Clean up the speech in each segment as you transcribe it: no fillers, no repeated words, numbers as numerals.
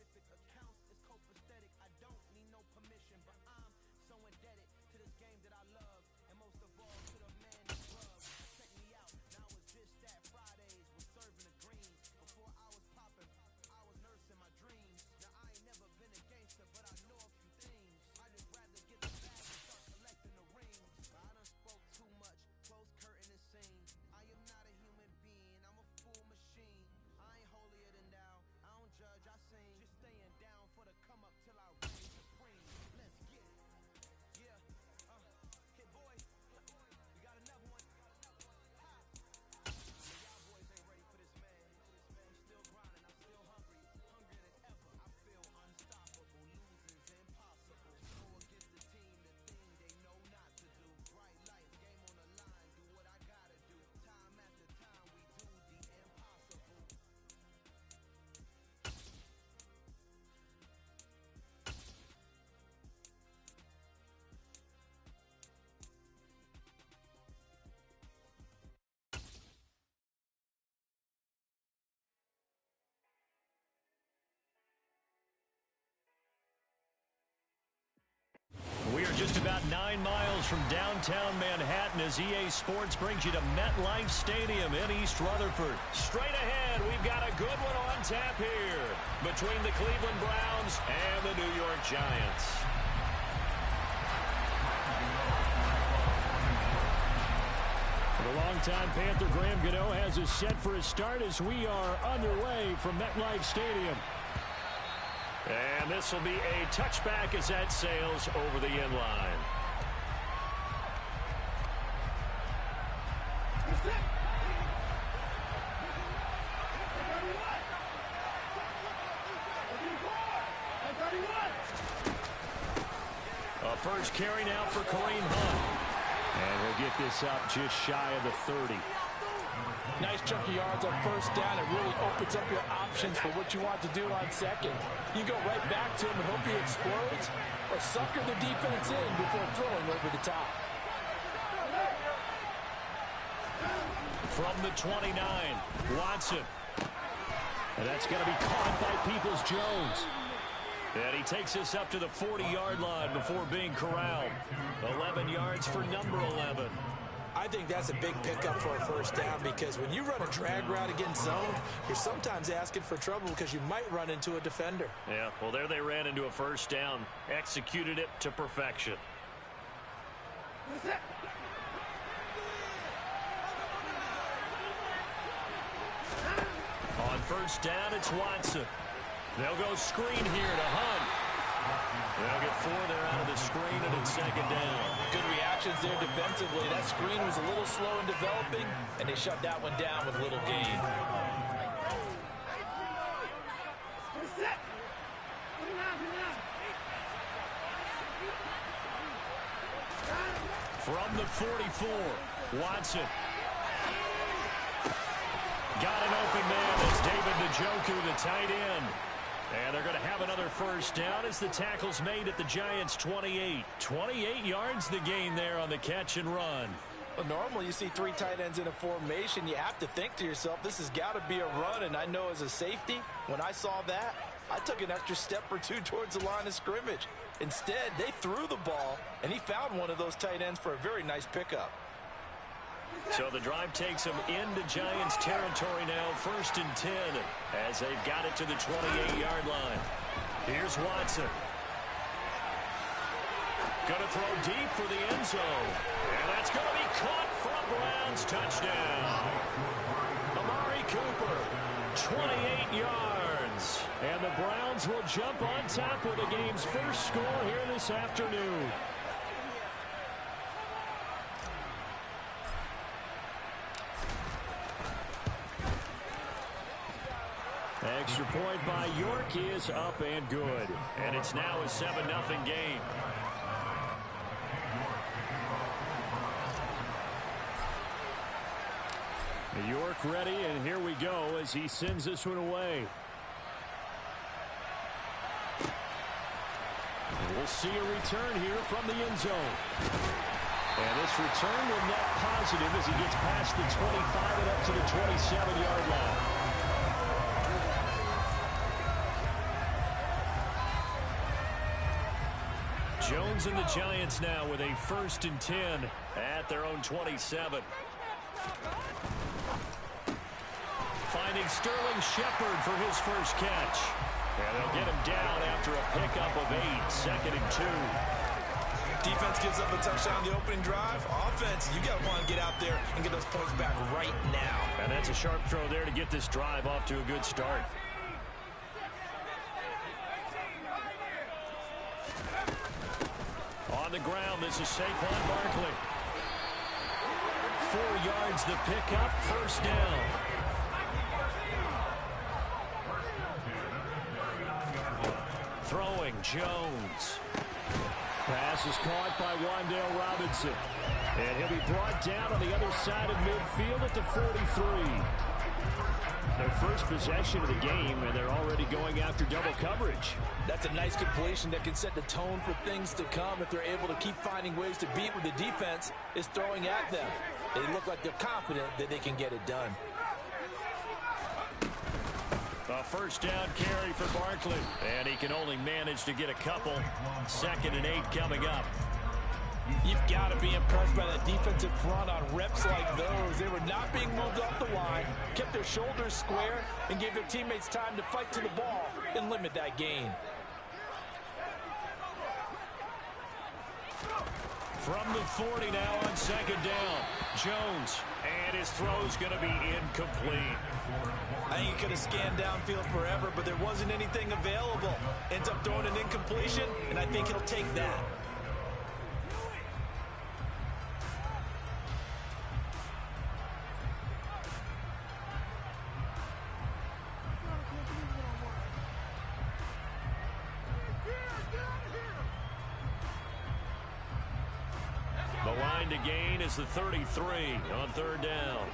horrific accounts is copacetic. I don't need no permission, but I'm so indebted to this game that I love, and most of all to the man who loves. Check me out, now it's just that Fridays was serving the greens. Before I was popping, I was nursing my dreams. Now I ain't never been a gangster, but I know a few things. I just rather get the bag and start collecting the rings. I done spoke too much, close curtain and scene. I am not a human being, I'm a full machine. I ain't holier than thou, I don't judge, I sing. Just staying down for the come up till I reign supreme. Let's get it. Yeah, hit boy, we got another one. Ha! Y'all boys ain't ready for this, man. I'm still grinding, I'm still hungry, hungrier than ever. I feel unstoppable, losing's impossible. Go against the team, the thing they know not to do. Bright lights, game on the line, do what I gotta do. Time after time, we do the impossible. We are just about 9 miles from downtown Manhattan as EA Sports brings you to MetLife Stadium in East Rutherford. Straight ahead, we've got a good one on tap here between the Cleveland Browns and the New York Giants. The longtime Panther Graham Gano has us set for a start as we are underway from MetLife Stadium. And this will be a touchback as that sails over the end line. A first carry now for Kareem Hunt. And he'll get this up just shy of the 30. Nice chunk of yards on first down. It really opens up your options for what you want to do on second. You go right back to him and hope he explodes, or sucker the defense in before throwing over the top. From the 29, Watson. And that's going to be caught by Peoples-Jones. And he takes us up to the 40-yard line before being corralled. 11 yards for number 11. I think that's a big pickup for a first down because when you run a drag route against zone, you're sometimes asking for trouble because you might run into a defender. Yeah, well, there they ran into a first down, executed it to perfection. On first down, it's Watson. They'll go screen here to Hunt. They'll get 4 there out of the screen, and it's second down. Good reactions there defensively. That screen was a little slow in developing, and they shut that one down with little gain. From the 44, Watson. Got an open man. It's David Njoku, the tight end. And they're going to have another first down as the tackle's made at the Giants' 28. 28 yards the gain there on the catch and run. Well, normally you see 3 tight ends in a formation. You have to think to yourself, this has got to be a run. And I know as a safety, when I saw that, I took an extra step or 2 towards the line of scrimmage. Instead, they threw the ball, and he found one of those tight ends for a very nice pickup. So the drive takes them into Giants territory now, 1st and 10, as they've got it to the 28-yard line. Here's Watson. Going to throw deep for the end zone. And that's going to be caught for a Browns touchdown. Amari Cooper, 28 yards. And the Browns will jump on top with the game's first score here this afternoon. Extra point by York is up and good. And it's now a 7-0 game. York ready, and here we go as he sends this one away. We'll see a return here from the end zone. And this return will net positive as he gets past the 25 and up to the 27-yard line. downs, and the Giants now with a 1st and 10 at their own 27. Finding Sterling Shepard for his first catch. And they'll get him down after a pickup of 8, 2nd and 2. Defense gives up a touchdown on the opening drive. Offense, you got to want to get out there and get those points back right now. And that's a sharp throw there to get this drive off to a good start. On the ground, this is Saquon Barkley. 4 yards the pickup, 1st down. Throwing, Jones. Pass is caught by Wan'Dale Robinson. And he'll be brought down on the other side of midfield at the 43. Their first possession of the game, and they're already going after double coverage. That's a nice completion that can set the tone for things to come if they're able to keep finding ways to beat what the defense is throwing at them. They look like they're confident that they can get it done. A 1st down carry for Barkley, and he can only manage to get a couple. 2nd and 8 coming up. You've got to be impressed by that defensive front on reps like those. They were not being moved off the line, kept their shoulders square, and gave their teammates time to fight to the ball and limit that gain. From the 40 now on 2nd down. Jones, and his throw's going to be incomplete. I think he could have scanned downfield forever, but there wasn't anything available. Ends up throwing an incompletion, and I think he'll take that. The line to gain is the 33 on 3rd down.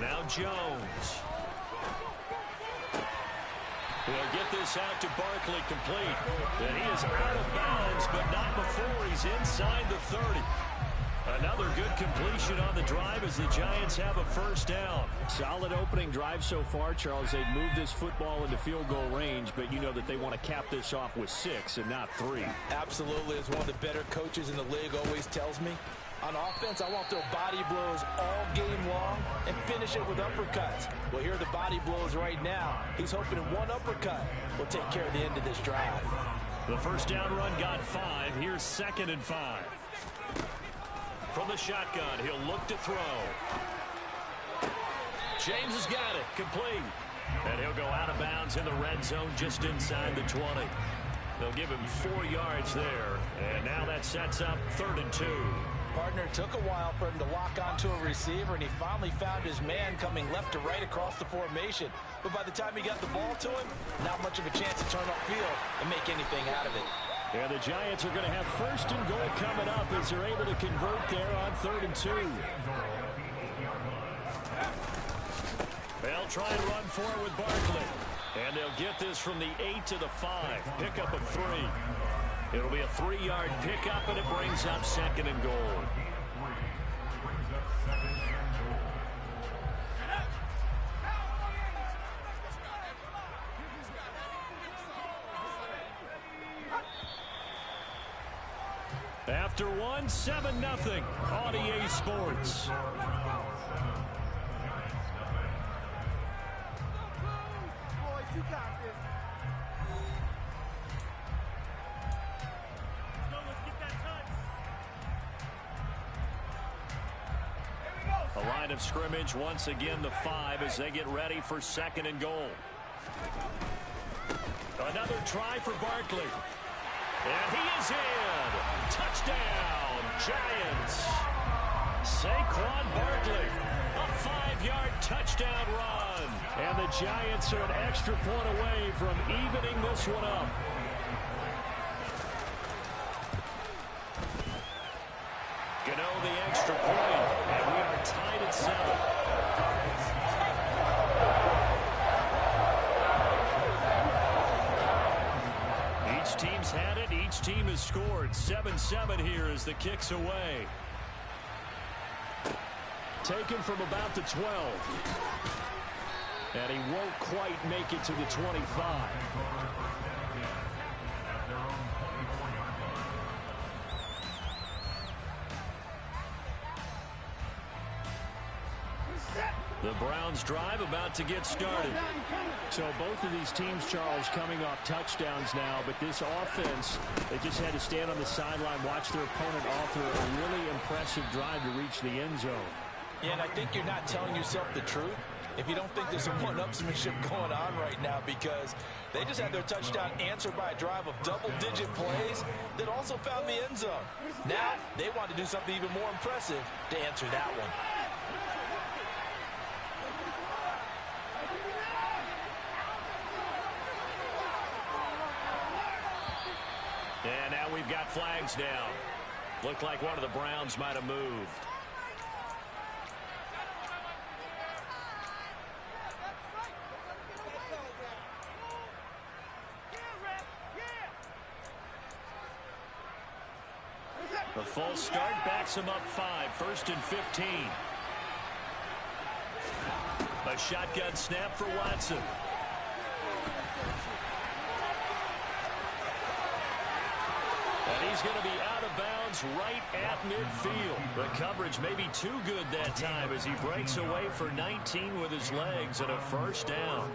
Now Jones. He'll get this out to Barkley complete. And he is out of bounds, but not before he's inside the 30. Another good completion on the drive as the Giants have a 1st down. Solid opening drive so far, Charles. They've moved this football into field goal range, but you know that they want to cap this off with 6 and not 3. Absolutely. As one of the better coaches in the league always tells me, on offense, I want their body blows all game long and finish it with uppercuts. Well, here are the body blows right now. He's hoping one uppercut will take care of the end of this drive. The 1st down run got 5. Here's 2nd and 5. From the shotgun, he'll look to throw. James has got it. Complete. And he'll go out of bounds in the red zone just inside the 20. They'll give him 4 yards there. And now that sets up 3rd and 2. Partner, it took a while for him to lock onto a receiver, and he finally found his man coming left to right across the formation. But by the time he got the ball to him, not much of a chance to turn upfield and make anything out of it. And the Giants are going to have 1st and goal coming up as they're able to convert there on 3rd and 2. They'll try and run for it with Barkley. And they'll get this from the 8 to the 5. Pickup of 3. It'll be a 3-yard pickup, and it brings up 2nd and goal. After 1, 7-0 on EA Sports. A line of scrimmage once again the 5 as they get ready for 2nd and goal. Another try for Barkley. And he is in. Touchdown, Giants. Saquon Barkley, a 5-yard touchdown run. And the Giants are an extra point away from evening this one up. Gano the extra point, and we are tied at 7. Each team's had it. Each team has scored. 7-7 here as the kick's away. Taken from about the 12. And he won't quite make it to the 25. The Browns drive about to get started. So both of these teams, Charles, coming off touchdowns now, but this offense, they just had to stand on the sideline, watch their opponent author a really impressive drive to reach the end zone. Yeah, and I think you're not telling yourself the truth if you don't think there's some one-upsmanship going on right now, because they just had their touchdown answered by a drive of double-digit plays that also found the end zone. Now they want to do something even more impressive to answer that one. And now we've got flags down. Looked like one of the Browns might have moved. The false start backs him up 5, 1st and 15. A shotgun snap for Watson. And he's going to be out of bounds right at midfield. The coverage may be too good that time as he breaks away for 19 with his legs and a first down.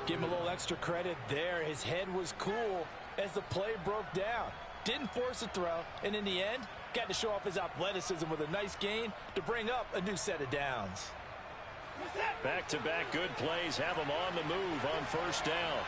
Give him a little extra credit there. His head was cool as the play broke down. Didn't force a throw, and in the end, got to show off his athleticism with a nice gain to bring up a new set of downs. Back-to-back good plays have him on the move on first down.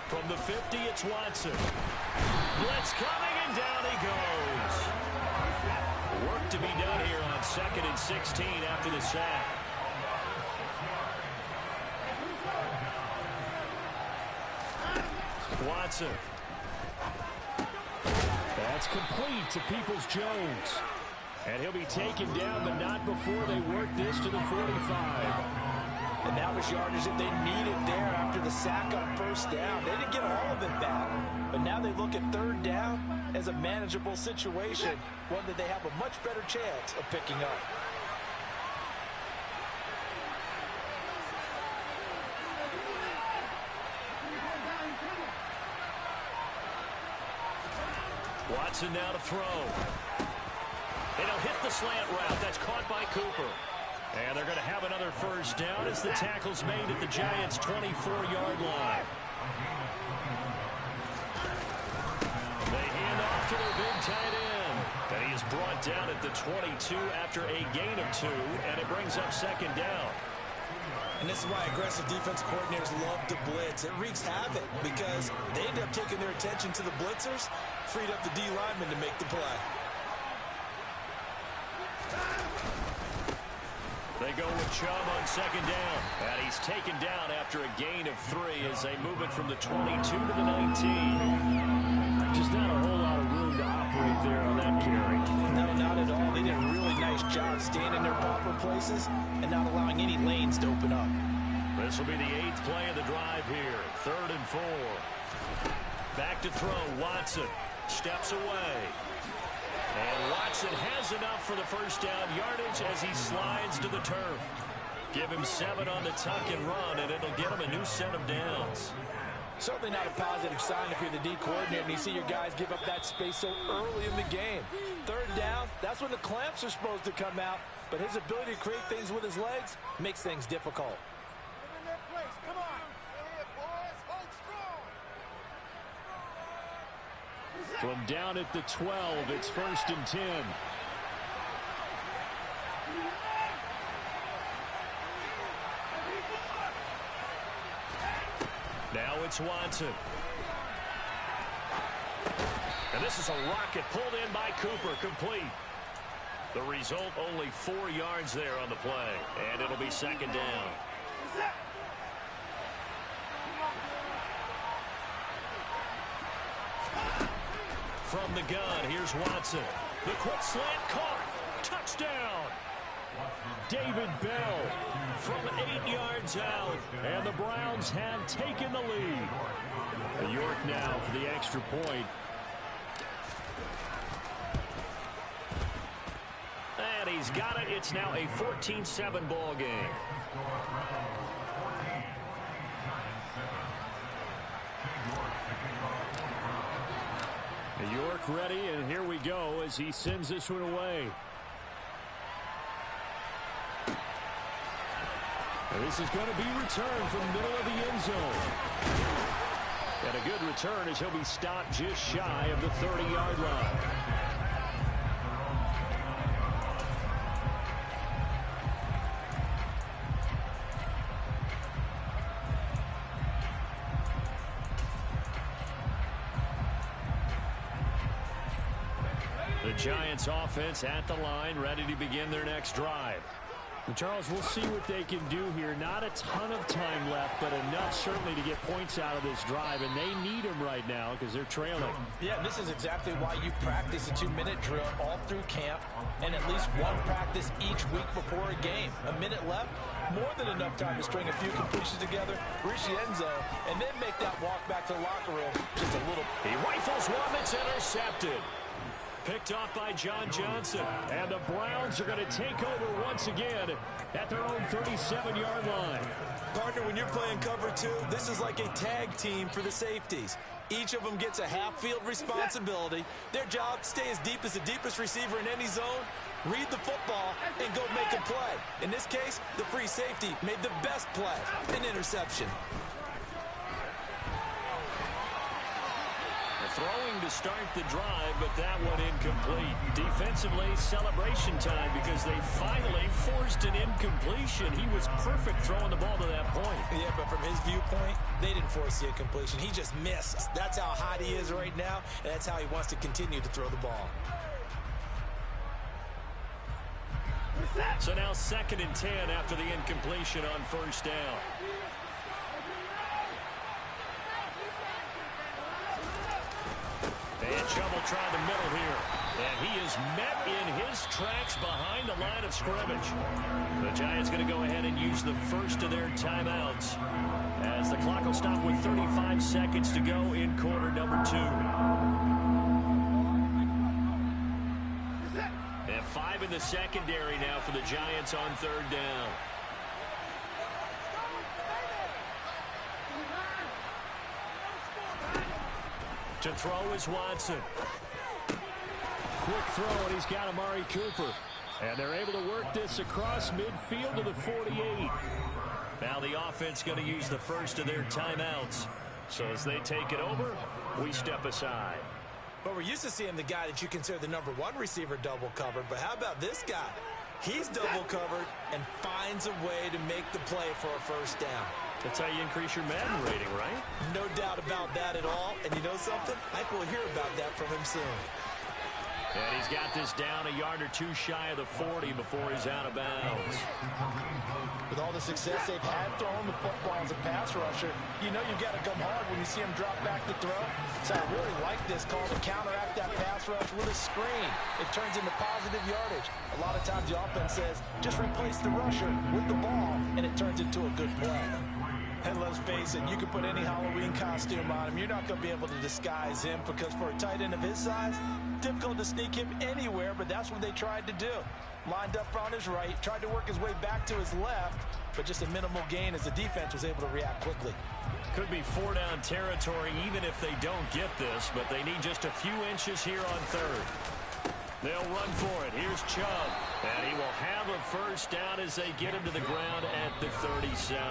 From the 50, it's Watson. Blitz coming, and down he goes. Work to be done here on 2nd and 16 after the sack. Watson. That's complete to Peoples-Jones. And he'll be taken down, but not before they work this to the 45. And that was yardage that they needed there after the sack on first down. They didn't get all of it back, but now they look at 3rd down as a manageable situation, one that they have a much better chance of picking up. Watson now to throw. And he'll hit the slant route. That's caught by Cooper. And they're going to have another first down as the tackle's made at the Giants' 24-yard line. They hand off to their big tight end. And he is brought down at the 22 after a gain of 2, and it brings up 2nd down. And this is why aggressive defense coordinators love to blitz. It wreaks havoc because they end up taking their attention to the blitzers, freed up the D linemen to make the play. They go with Chubb on 2nd down. And he's taken down after a gain of 3 as they move it from the 22 to the 19. Just not a whole lot of room to operate there on that carry. No, not at all. They did a really nice job staying in their proper places and not allowing any lanes to open up. This will be the 8th play of the drive here. 3rd and 4. Back to throw. Watson steps away. And Watson has enough for the first down yardage as he slides to the turf. Give him 7 on the tuck and run, and it'll get him a new set of downs. Certainly not a positive sign if you're the D coordinator and you see your guys give up that space so early in the game. 3rd down, that's when the clamps are supposed to come out, but his ability to create things with his legs makes things difficult. From down at the 12, it's 1st and 10. Now it's Watson. And this is a rocket pulled in by Cooper, complete. The result, only 4 yards there on the play, and it'll be 2nd down. From the gun, here's Watson. The quick slant caught. Touchdown. David Bell From 8 yards out. and the Browns have taken the lead. York now for the extra point. And he's got it. It's now a 14-7 ball game. York ready, and here we go as he sends this one away. And this is going to be returned from the middle of the end zone. And a good return as he'll be stopped just shy of the 30-yard line. The Giants offense at the line, ready to begin their next drive. And Charles, we'll see what they can do here. Not a ton of time left, but enough certainly to get points out of this drive, and they need them right now because they're trailing. Yeah, this is exactly why you practice a 2-minute drill all through camp and at least one practice each week before a game. A minute left, more than enough time to string a few completions together, reach the end zone, and then make that walk back to the locker room just a little. He rifles one that's intercepted. Picked off by John Johnson. And the Browns are going to take over once again at their own 37-yard line. Partner, when you're playing cover two, this is like a tag team for the safeties. Each of them gets a half-field responsibility. Their job, stay as deep as the deepest receiver in any zone, read the football, and go make a play. In this case, the free safety made the best play, an interception. Throwing to start the drive, but that one incomplete. Defensively, celebration time because they finally forced an incompletion. He was perfect throwing the ball to that point. Yeah, but from his viewpoint, they didn't force the incompletion. He just missed. That's how hot he is right now, and that's how he wants to continue to throw the ball. So now 2nd and 10 after the incompletion on first down. And Chubb will try the middle here. And he is met in his tracks behind the line of scrimmage. The Giants going to go ahead and use the first of their timeouts as the clock will stop with 35 seconds to go in quarter number 2. And 5 in the secondary now for the Giants on 3rd down. To throw is Watson. Quick throw, and he's got Amari Cooper. And they're able to work this across midfield to the 48. Now the offense going to use the first of their timeouts. So as they take it over, we step aside. But we're used to seeing the guy that you consider the number 1 receiver double covered. But how about this guy? He's double covered and finds a way to make the play for a first down. That's how you increase your Madden rating, right? No doubt about that at all. And you know something? I think we'll hear about that from him soon. And he's got this down a yard or 2 shy of the 40 before he's out of bounds. With all the success they've had throwing the football as a pass rusher, you know you've got to come hard when you see him drop back to throw. So I really like this call to counteract that pass rush with a screen. It turns into positive yardage. A lot of times the offense says, just replace the rusher with the ball, and it turns into a good play. And let's face it, you can put any Halloween costume on him. You're not going to be able to disguise him because for a tight end of his size, difficult to sneak him anywhere, but that's what they tried to do. Lined up on his right, tried to work his way back to his left, but just a minimal gain as the defense was able to react quickly. Could be 4-down territory even if they don't get this, but they need just a few inches here on 3rd. They'll run for it. Here's Chubb, and he will have a first down as they get him to the ground at the 37.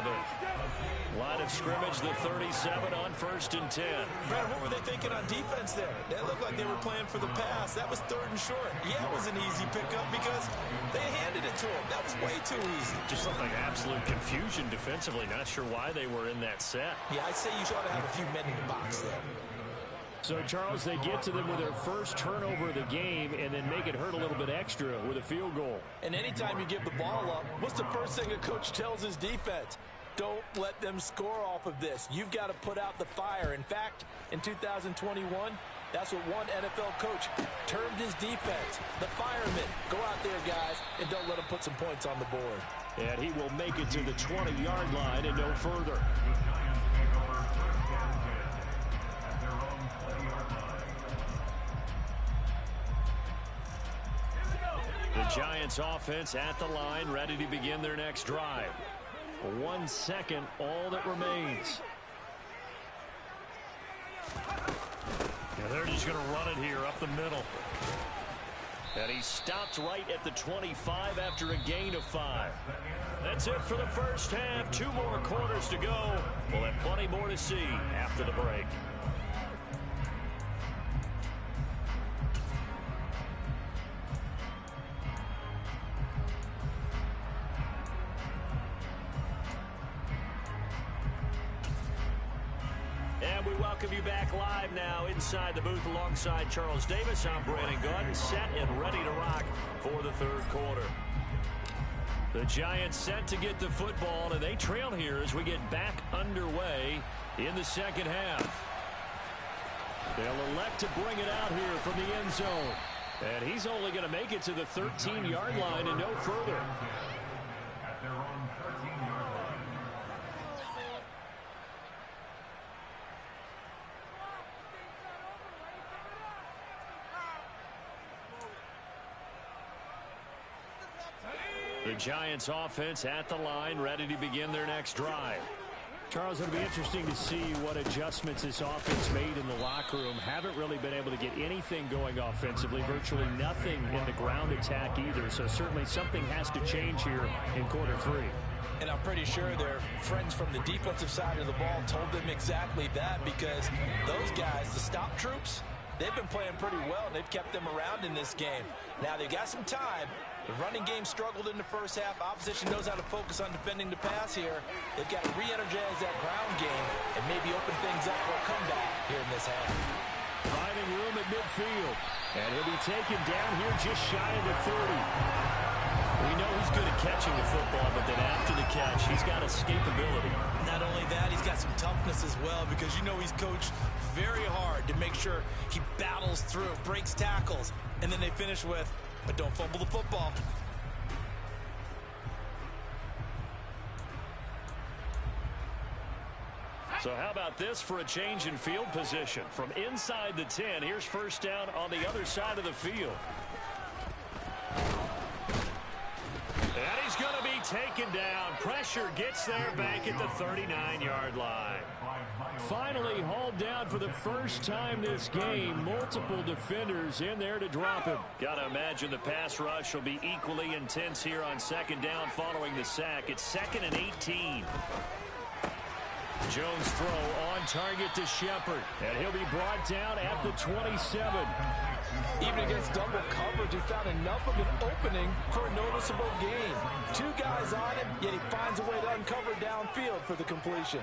Line of scrimmage, the 37 on 1st and 10. Brad, what were they thinking on defense there? That looked like they were playing for the pass. That was 3rd and short. Yeah, it was an easy pickup because they handed it to him. That was way too easy. Just looked like absolute confusion defensively. Not sure why they were in that set. Yeah, I'd say you ought to have a few men in the box there. So, Charles, they get to them with their first turnover of the game and then make it hurt a little bit extra with a field goal. And anytime you give the ball up, what's the first thing a coach tells his defense? Don't let them score off of this. You've got to put out the fire. In fact, in 2021, that's what one NFL coach termed his defense. The firemen. Go out there, guys, and don't let them put some points on the board. And he will make it to the 20-yard line and no further. The Giants offense at the line, ready to begin their next drive. 1 second, all that remains. And They're just going to run it here up the middle. And he stopped right at the 25 after a gain of 5. That's it for the first half. 2 more quarters to go. We'll have plenty more to see after the break. And we welcome you back live now inside the booth alongside Charles Davis. I'm Brandon Gaudin, set and ready to rock for the third quarter. The Giants set to get the football, and they trail here as we get back underway in the second half. They'll elect to bring it out here from the end zone. And he's only going to make it to the 13-yard line and no further. At their own 13-yard line. The Giants offense at the line, ready to begin their next drive. Charles, it'll be interesting to see what adjustments this offense made in the locker room. Haven't really been able to get anything going offensively, virtually nothing in the ground attack either. So certainly something has to change here in quarter 3. And I'm pretty sure their friends from the defensive side of the ball told them exactly that, because those guys, the stop troops, they've been playing pretty well, and they've kept them around in this game. Now, they've got some time. The running game struggled in the first half. Opposition knows how to focus on defending the pass here. They've got to re-energize that ground game and maybe open things up for a comeback here in this half. Finding room at midfield. And he'll be taken down here just shy of the 30. We know he's good at catching the football, but then after the catch, he's got escapability. Not only that, he's got some toughness as well, because you know he's coached very hard to make sure he battles through, breaks tackles, and then they finish with, but don't fumble the football. So how about this for a change in field position? From inside the 10, here's first down on the other side of the field. And he's going to be taken down. Pressure gets there back at the 39-yard line. Finally hauled down for the first time this game. Multiple defenders in there to drop him. Got to imagine the pass rush will be equally intense here on second down following the sack. It's 2nd and 18. Jones throw on target to Shepard. And he'll be brought down at the 27. Even against double coverage, he found enough of an opening for a noticeable gain. 2 guys on him, yet he finds a way to uncover downfield for the completion.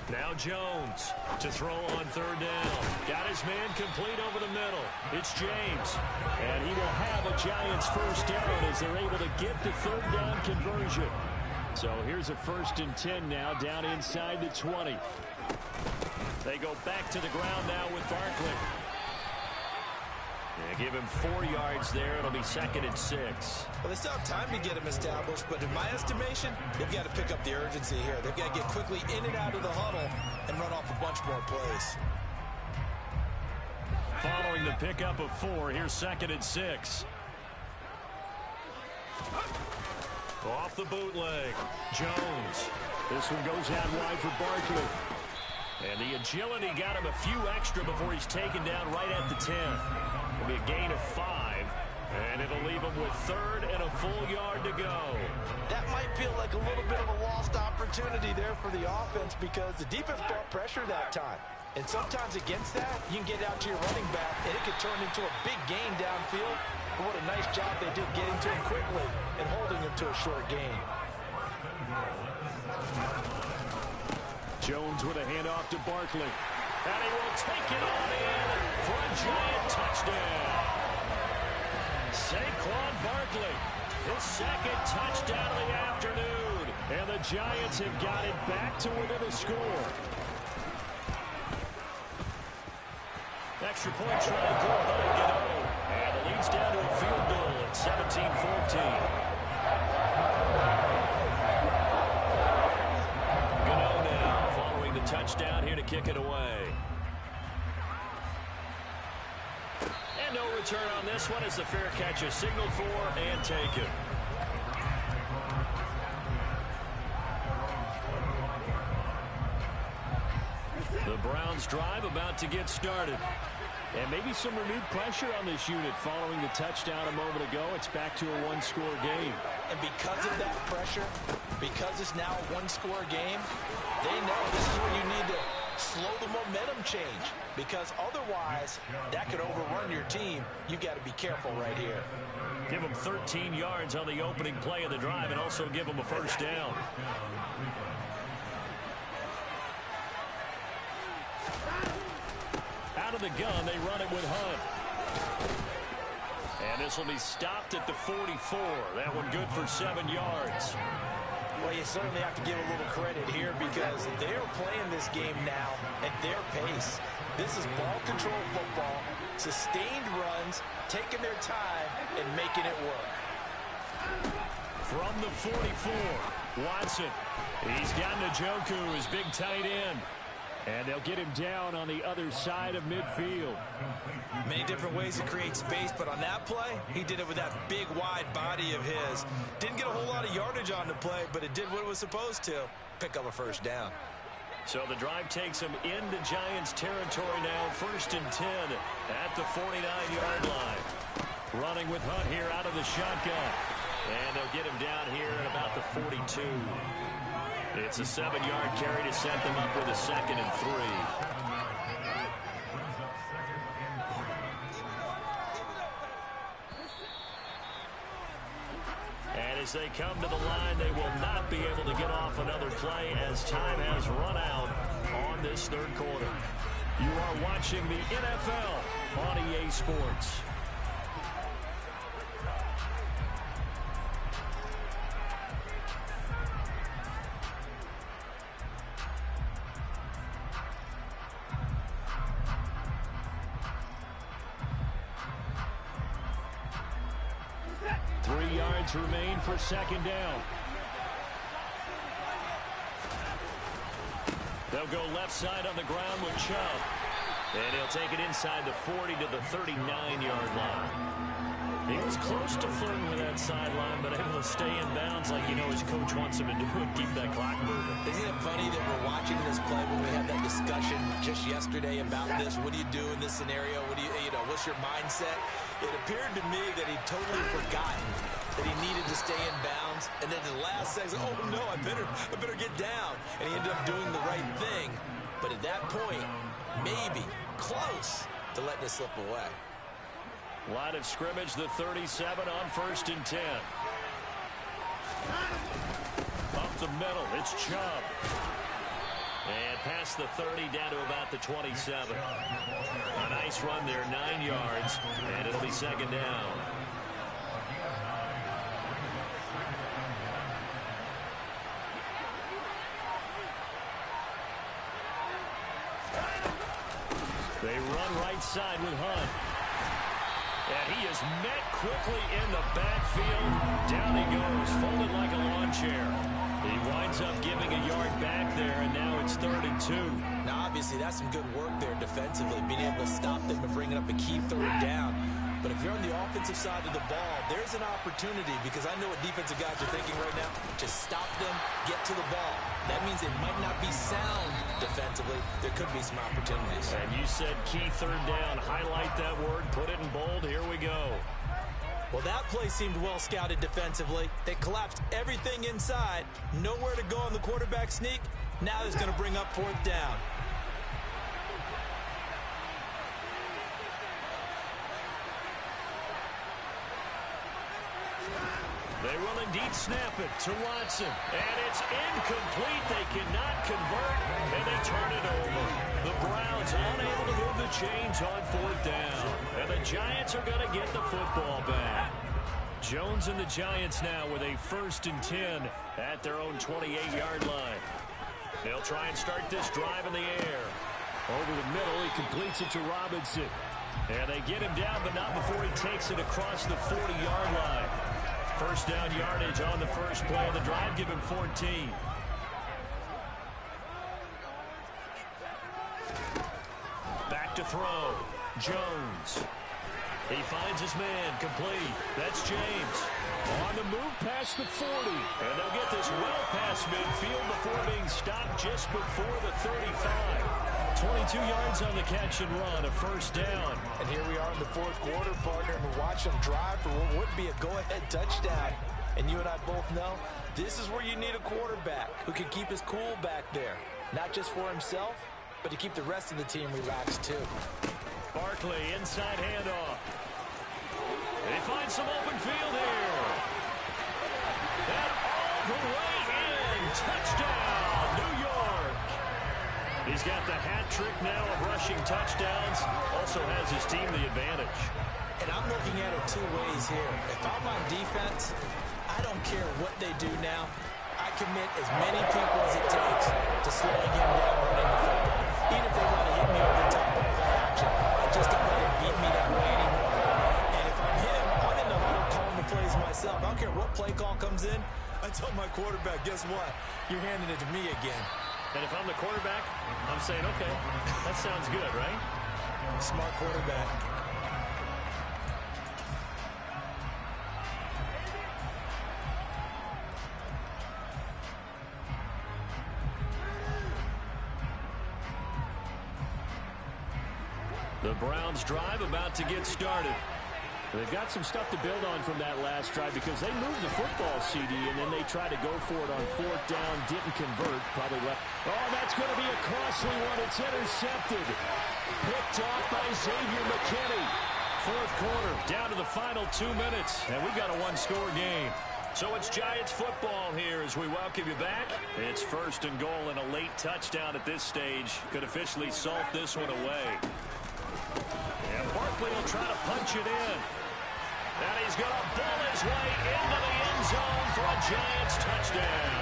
Now Jones to throw on third down. Got his man complete over the middle. It's James. And he will have a Giants first down as they're able to get the third down conversion. So here's a 1st and 10 now down inside the 20. They go back to the ground now with Barkley. They give him 4 yards there. It'll be 2nd and 6. Well, they still have time to get him established, but in my estimation, they've got to pick up the urgency here. They've got to get quickly in and out of the huddle and run off a bunch more plays. Following the pickup of 4, here's 2nd and 6. Off the bootleg, Jones. This one goes out wide for Barkley. And the agility got him a few extra before he's taken down right at the 10. It'll be a gain of 5, and it'll leave him with 3rd and a full yard to go. That might feel like a little bit of a lost opportunity there for the offense, because the defense brought pressure that time. And sometimes against that, you can get out to your running back, and it could turn into a big gain downfield. But what a nice job they did getting to him quickly and holding him to a short gain. Jones with a handoff to Barkley. And he will take it on in for a Giant touchdown. Saquon Barkley, his 2nd touchdown of the afternoon. And the Giants have got it back to within a score. Extra point try to go by Gano. And the lead's down to a field goal at 17-14. Gano now following the touchdown here to kick it away. And no return on this one as the fair catch is signaled for and taken. Browns drive about to get started. And maybe some renewed pressure on this unit following the touchdown a moment ago. It's back to a one-score game. And because of that pressure, because it's now a one-score game, they know this is where you need to slow the momentum change. Because otherwise, that could overrun your team. You've got to be careful right here. Give them 13 yards on the opening play of the drive and also give them a first down. Out of the gun, they run it with Hunt. And this will be stopped at the 44. That one good for 7 yards. Well, you certainly have to give a little credit here because they are playing this game now at their pace. This is ball control football, sustained runs, taking their time, and making it work. From the 44, Watson. He's got Njoku, his big tight end. And they'll get him down on the other side of midfield. Many different ways to create space, but on that play, he did it with that big, wide body of his. Didn't get a whole lot of yardage on the play, but it did what it was supposed to. Pick up a first down. So the drive takes him into Giants territory now. 1st and 10 at the 49-yard line. Running with Hunt here out of the shotgun. And they'll get him down here at about the 42. It's a 7-yard carry to set them up with a 2nd and 3. And as they come to the line, they will not be able to get off another play as time has run out on this 3rd quarter. You are watching the NFL on EA Sports. Remain for 2nd down. They'll go left side on the ground with Chubb. And he'll take it inside the 40 to the 39-yard line. He was close to flirting with that sideline, but able to stay in bounds like his coach wants him to do and keep that clock moving. Isn't it funny that we're watching this play when we had that discussion just yesterday about this? What do you do in this scenario? What do what's your mindset? It appeared to me that he'd totally forgotten that he needed to stay in bounds, and then the last second, oh no, I better get down, and he ended up doing the right thing. But at that point, maybe close to letting it slip away. Line of scrimmage, the 37 on 1st and 10. Up the middle, it's Chubb. And past the 30 down to about the 27. A nice run there, 9 yards, and it'll be 2nd down. They run right side with Hunt. And he is met quickly in the backfield. Down he goes, folded like a lawn chair. He winds up giving a yard back there, and now it's 3rd and 2. Now, obviously, that's some good work there defensively, being able to stop them and bringing up a key 3rd down. But if you're on the offensive side of the ball, there's an opportunity, because I know what defensive guys are thinking right now. Just stop them, get to the ball. That means it might not be sound defensively. There could be some opportunities. And you said key 3rd down. Highlight that word, put it in bold. Here we go. Well, that play seemed well scouted defensively. They collapsed everything inside. Nowhere to go on the quarterback sneak. Now it's going to bring up 4th down. They will indeed snap it to Watson. And it's incomplete. They cannot convert, and they turn it over. The Browns unable to move the chains on 4th down. And the Giants are going to get the football back. Jones and the Giants now with a 1st and 10 at their own 28-yard line. They'll try and start this drive in the air. Over the middle, he completes it to Robinson. And they get him down, but not before he takes it across the 40-yard line. 1st down yardage on the first play of the drive. Give him 14. Back to throw. Jones. He finds his man, complete. That's James. On the move past the 40. And they'll get this well past midfield before being stopped just before the 35. 22 yards on the catch and run, a first down. And here we are in the fourth quarter, partner, and we're watching them drive for what would be a go-ahead touchdown. And you and I both know this is where you need a quarterback who can keep his cool back there. Not just for himself, but to keep the rest of the team relaxed too. Barkley, inside handoff. They find some open field here. And all the way in. Touchdown, New York. He's got the hat trick now of rushing touchdowns. Also has his team the advantage. And I'm looking at it two ways here. If I'm on defense, I don't care what they do now. I commit as many people as it takes to slowing him down running the football. Even if they want to hit me over the top of play action, I just don't let him beat me that way anymore. And if I'm him, I'm in the huddle calling the plays myself. I don't care what play call comes in. I tell my quarterback, guess what? You're handing it to me again. And if I'm the quarterback, I'm saying, okay, that sounds good, right? Smart quarterback. The Browns drive about to get started. They've got some stuff to build on from that last drive because they moved the football, CD, and then they tried to go for it on fourth down, didn't convert, probably left. Oh, that's going to be a costly one. It's intercepted. Picked off by Xavier McKinney. Fourth quarter, down to the final 2 minutes, and we've got a one-score game. So it's Giants football here as we welcome you back. It's first and goal and a late touchdown at this stage. Could officially salt this one away. And Barkley will try to punch it in. And he's going to bull his way into the end zone for a Giants touchdown.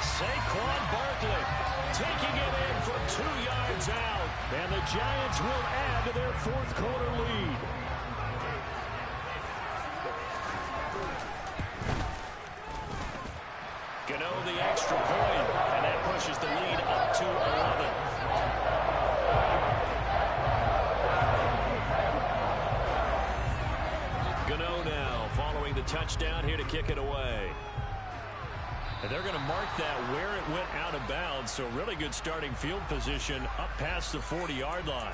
Saquon Barkley taking it in from 2 yards out. And the Giants will add to their fourth quarter lead. Gano the extra point, and that pushes the lead up to 11. Gano now following the touchdown here to kick it away. And they're going to mark that where it went out of bounds, so really good starting field position up past the 40-yard line.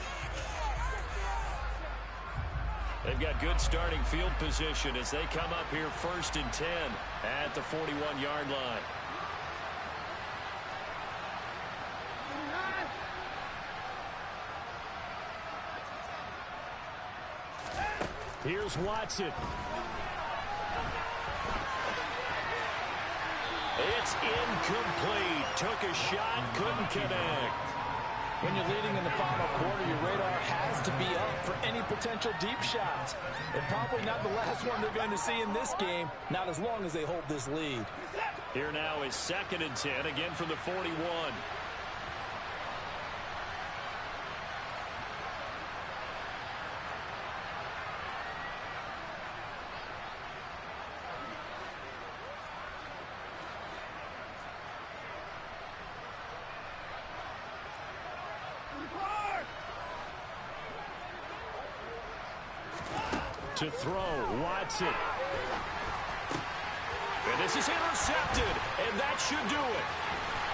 They've got good starting field position as they come up here first and 10 at the 41-yard line. Here's Watson. It's incomplete. Took a shot, couldn't connect. When you're leading in the final quarter, your radar has to be up for any potential deep shots. And probably not the last one they're going to see in this game, not as long as they hold this lead. Here now is second and 10, again from the 41. To throw, Watson. And this is intercepted, and that should do it.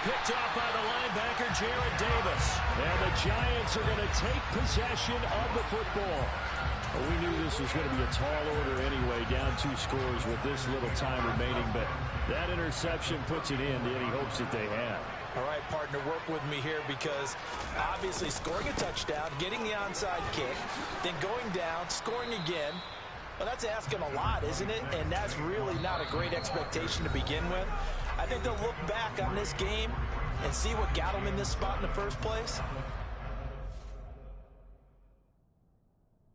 Picked off by the linebacker, Jarrett Davis. And the Giants are going to take possession of the football. Well, we knew this was going to be a tall order anyway, down 2 scores with this little time remaining, but that interception puts it in to any hopes that they have. All right, partner, work with me here because obviously scoring a touchdown, getting the onside kick, then going down, scoring again. Well, that's asking a lot, isn't it? And that's really not a great expectation to begin with. I think they'll look back on this game and see what got them in this spot in the first place.